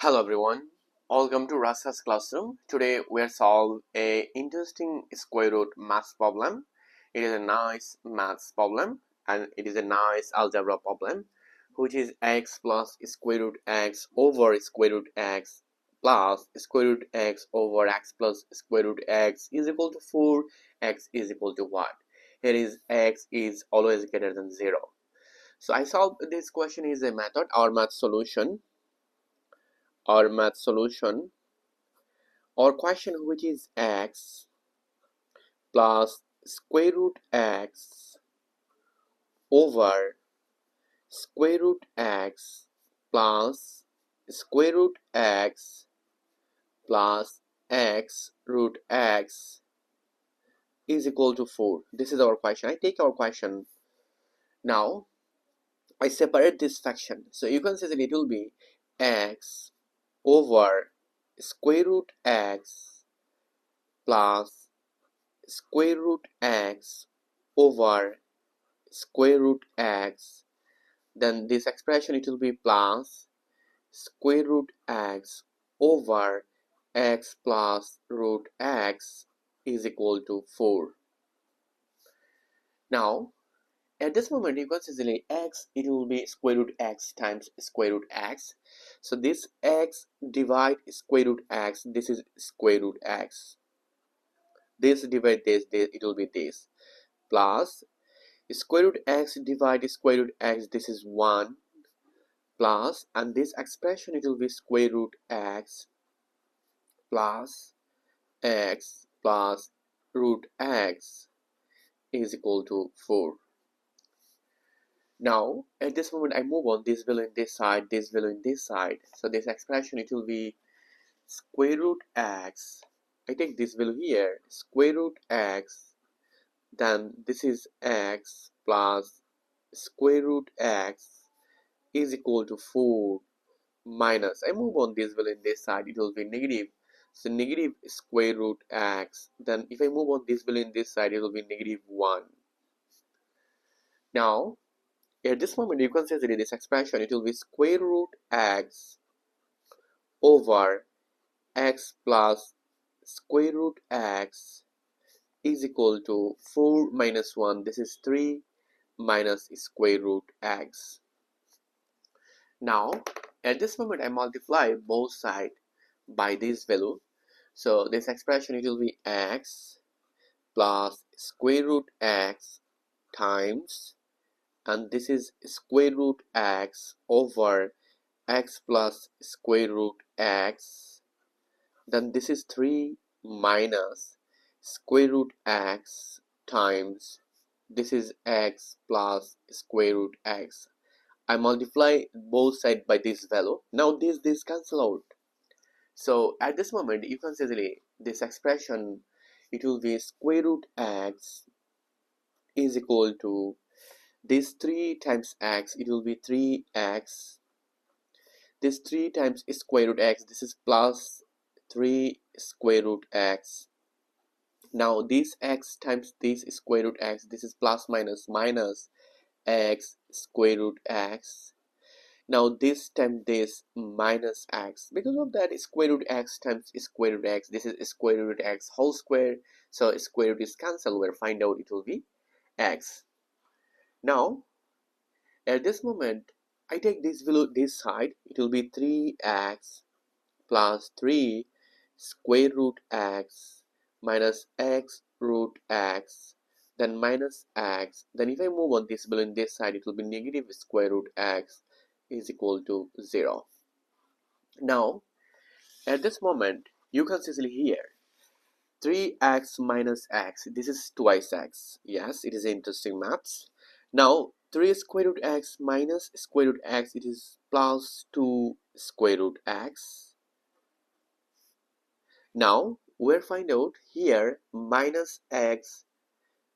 Hello everyone, welcome to Rashel's classroom. Today we are solving a interesting square root math problem. It is a nice math problem and it is a nice algebra problem, which is x plus square root x over square root x plus square root x over x plus square root x is equal to 4. X is equal to what? Here is x is always greater than 0. So I solved this question is a method or math solution or question, which is x plus square root x over square root x plus square root x plus x root x is equal to 4. This is our question. I take our question. Now I separate this fraction, so you can say that it will be x over square root x plus square root x over square root x. Then this expression, it will be plus square root x over x plus root x is equal to 4. Now at this moment you can easily x, it will be square root x times square root x. So this x divide square root x, this is square root x. This divide this, it will be this, plus square root x divide square root x, this is 1, plus, and this expression, it will be square root x plus root x is equal to 4. Now at this moment I move on, this value in this side, this value in this side. So this expression, it will be square root x, I take this value here, square root x, then this is x plus square root x is equal to 4 minus, I move on this value in this side, it will be negative. So negative square root x, then if I move on this value in this side, it will be negative 1. Now at this moment you can say that in this expression, it will be square root x over x plus square root x is equal to 4 minus 1, this is 3 minus square root x. Now at this moment I multiply both sides by this value. So this expression, it will be x plus square root x times, and this is square root x over x plus square root x, then this is 3 minus square root x times, this is x plus square root x. I multiply both sides by this value. Now this cancel out. So at this moment you can say this expression, it will be square root x is equal to this 3 times x, it will be 3x, this 3 times square root x, this is plus 3 square root x. Now this x times this square root x, this is plus minus x square root x. Now this times this minus x, because of that square root x times square root x, this is square root x whole square, so square root is cancelled, we'll find out it will be x. Now at this moment I take this value this side, it will be 3x plus 3 square root x minus x root x, then minus x, then if I move on this value in this side, it will be negative square root x is equal to 0. Now at this moment you can see here 3x minus x, this is twice x. Yes, it is interesting maths. Now 3 square root x minus square root x, it is plus 2 square root x. Now we'll find out here minus x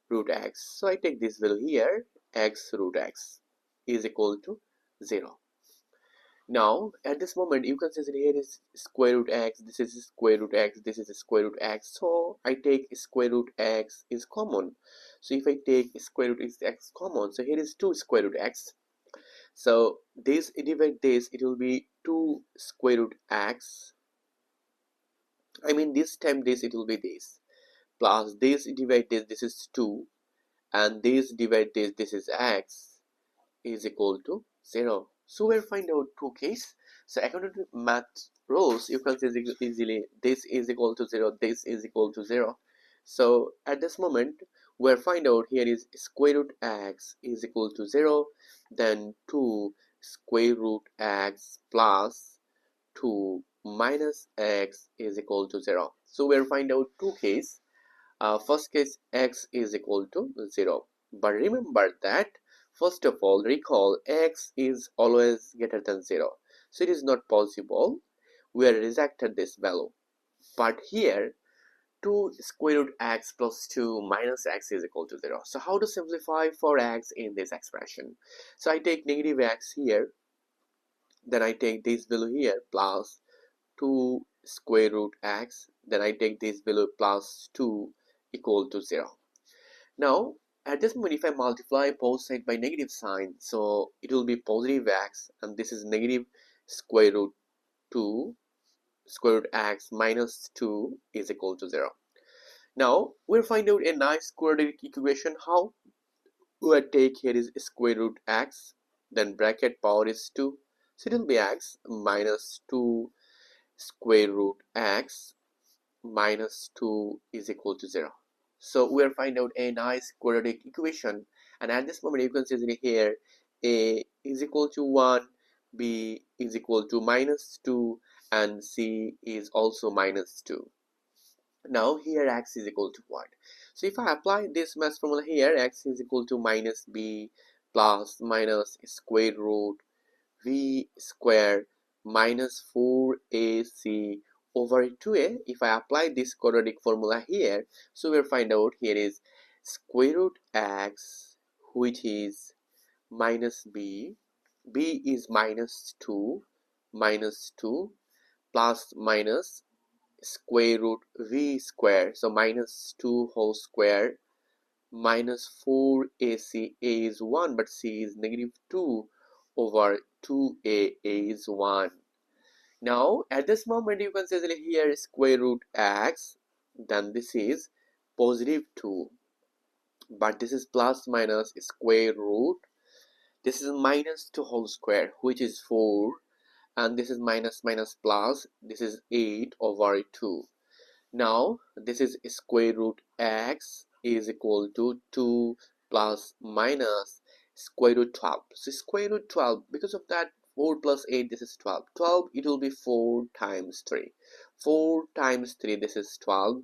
root x, so I take this value here, x root x is equal to 0. Now at this moment you can see that here is square root x, this is square root x, this is square root x, so I take square root x is common. So if I take square root x common, so here is 2 square root x, So this divide this, it will be 2 square root x. I mean this time this it will be this plus this divide this is 2, and this divide this is x is equal to 0. So we'll find out two cases. So according to math rules, you can say easily this is equal to 0, this is equal to 0. So at this moment, we'll find out here is square root x is equal to 0, then 2 square root x plus 2 minus x is equal to 0. So we'll find out two cases. First case, x is equal to 0. But remember that, first of all, recall x is always greater than 0. So it is not possible. We have rejected this value. But here, 2 square root x plus 2 minus x is equal to 0. So how to simplify for x in this expression? So I take negative x here. Then I take this value here plus 2 square root x. Then I take this value plus 2 equal to 0. Now, at this moment, if I multiply both sides by negative sign, so it will be positive x, and this is negative square root 2 square root x minus 2 is equal to 0. Now, we'll find out a nice quadratic equation. How? We'll take here is square root x, then bracket power is 2, so it will be x minus 2 square root x minus 2 is equal to 0. So we'll find out a nice quadratic equation, and at this moment you can see here a is equal to 1, b is equal to minus 2, and c is also minus 2. Now here x is equal to what? So if I apply this math formula here, x is equal to minus b plus minus square root v square minus 4ac over 2a. If I apply this quadratic formula here, so we'll find out here is square root x, which is minus b is minus 2 plus minus square root v square, so minus 2 whole square minus 4ac. A is 1 but c is negative 2 over 2a is 1. Now at this moment you can say that here square root x, then this is positive 2, but this is plus minus square root, this is minus 2 whole square, which is 4, and this is minus minus plus, this is 8 over 2. Now this is square root x is equal to 2 plus minus square root 12. So square root 12, because of that 4 plus 8, this is 12. 12, it will be 4 times 3. 4 times 3, this is 12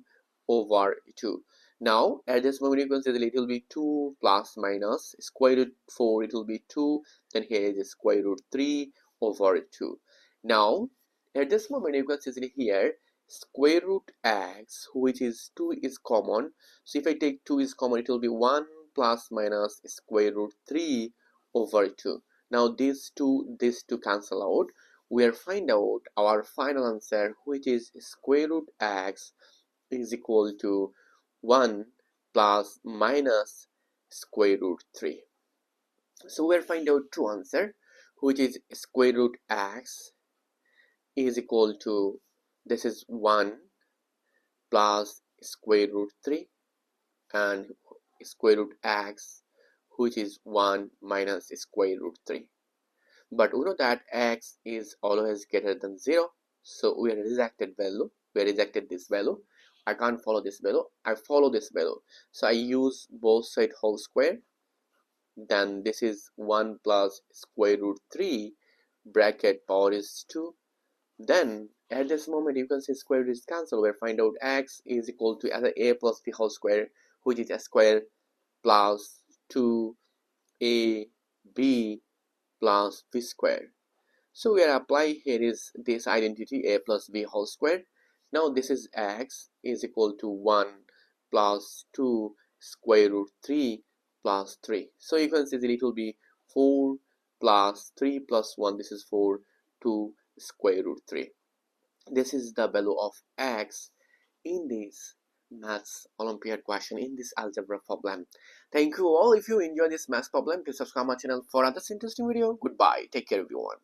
over 2. Now at this moment you can say that it will be 2 plus minus square root 4, it will be 2, then here is square root 3 over 2. Now at this moment you can see that here square root x, which is 2, is common. So if I take 2 is common, it will be 1 plus minus square root 3 over 2. Now these two cancel out. We'll find out our final answer, which is square root x is equal to 1 plus minus square root 3. So we'll find out two answer, which is square root x is equal to, this is 1 plus square root 3, and square root x, which is 1 minus square root 3. But we know that x is always greater than 0, so we rejected value. We rejected this value. I can't follow this value. I follow this value. So I use both side whole square. Then this is 1 plus square root 3, bracket power is 2. Then at this moment you can see square root is cancelled. We'll find out x is equal to either a plus b whole square, which is a square plus 2ab plus b square. So we are applying here is this identity a plus b whole square. Now this is x is equal to 1 plus 2 square root 3 plus 3. So you can see that it will be 4 plus 3 plus 1, this is 4, 2 square root 3. This is the value of x in this maths Olympiad question in this algebra problem. Thank you all. If you enjoy this maths problem, please subscribe my channel for other interesting video. Goodbye. Take care everyone.